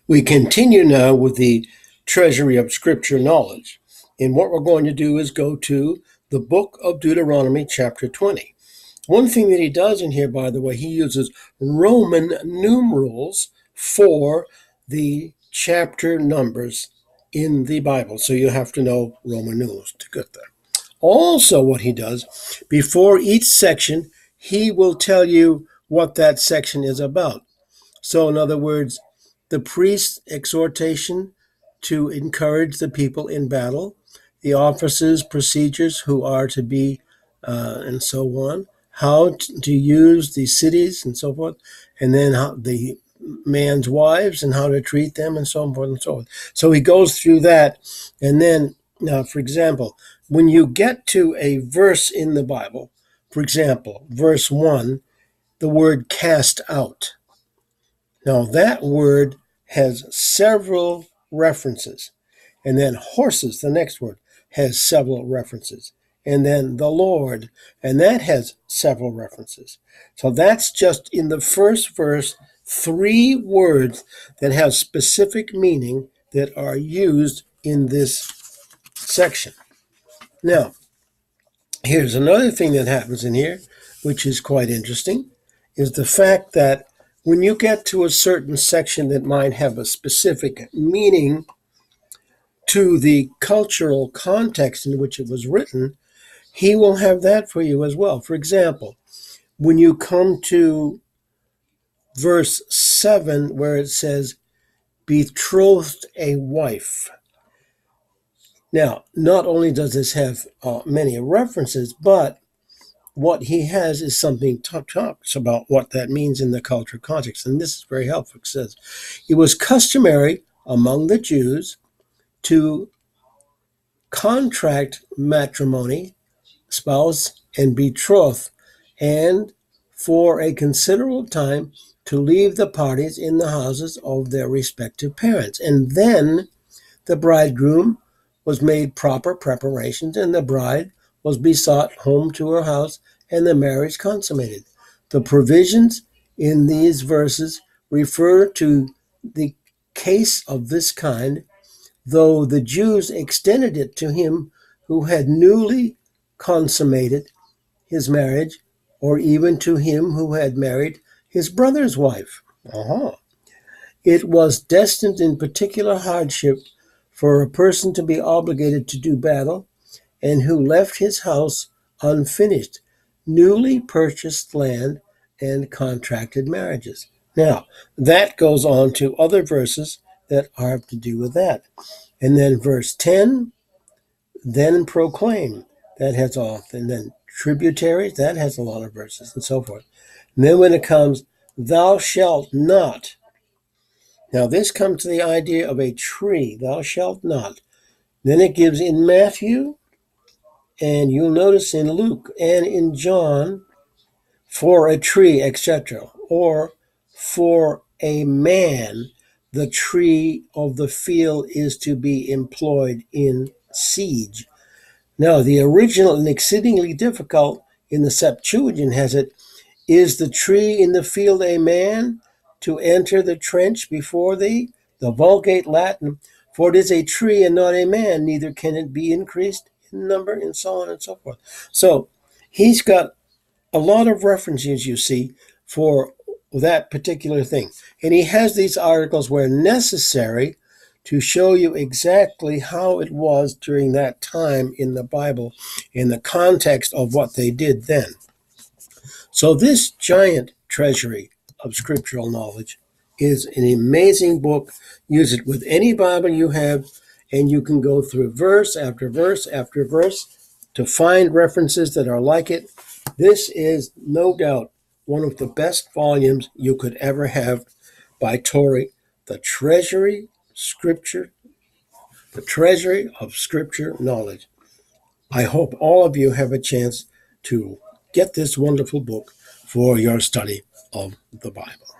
We continue now with the Treasury of Scripture knowledge. And what we're going to do is go to the book of Deuteronomy, chapter 20. One thing that he does in here, by the way, he uses Roman numerals for the chapter numbers in the Bible. So you have to know Roman numerals to get there. Also, what he does, before each section, he will tell you what that section is about. So, in other words, the priest's exhortation to encourage the people in battle, the officers' procedures who are to be, and so on, how to use the cities and so forth, and then how the man's wives and how to treat them and so forth and so on. So he goes through that. And then, now, for example, when you get to a verse in the Bible, for example, verse 1, the word cast out. Now, that word has several references. And then horses, the next word, has several references. And then the Lord, and that has several references. So that's just in the first verse, 3 words that have specific meaning that are used in this section. Now, here's another thing that happens in here, which is quite interesting, is the fact that when you get to a certain section that might have a specific meaning to the cultural context in which it was written, he will have that for you as well. For example, when you come to verse 7, where it says, betrothed a wife. Now, not only does this have many references, but what he has is something talks about what that means in the cultural context. And this is very helpful. It says, it was customary among the Jews to contract matrimony, spouse, and betroth, and for a considerable time to leave the parties in the houses of their respective parents. And then the bridegroom was made proper preparations, and the bride was besought home to her house, and the marriage consummated. The provisions in these verses refer to the case of this kind, though the Jews extended it to him who had newly consummated his marriage, or even to him who had married his brother's wife. It was destined in particular hardship for a person to be obligated to do battle, and who left his house unfinished, newly purchased land, and contracted marriages. Now, that goes on to other verses that have to do with that. And then verse 10, then proclaim, that has all, and then tributaries, that has a lot of verses, and so forth. And then when it comes, thou shalt not. Now this comes to the idea of a tree, thou shalt not. Then it gives in Matthew, and you'll notice in Luke and in John, for a tree, etc., or for a man, the tree of the field is to be employed in siege. Now, the original and exceedingly difficult in the Septuagint has it, is the tree in the field a man to enter the trench before thee? The Vulgate Latin, for it is a tree and not a man, neither can it be increased in number, and so on and so forth. So he's got a lot of references, you see, for that particular thing. And he has these articles where necessary to show you exactly how it was during that time in the Bible, in the context of what they did then. So this giant treasury of scriptural knowledge is an amazing book. Use it with any Bible you have, and you can go through verse after verse after verse to find references that are like it. This is no doubt one of the best volumes you could ever have by Torrey, the Treasury of Scripture knowledge. I hope all of you have a chance to get this wonderful book for your study of the Bible.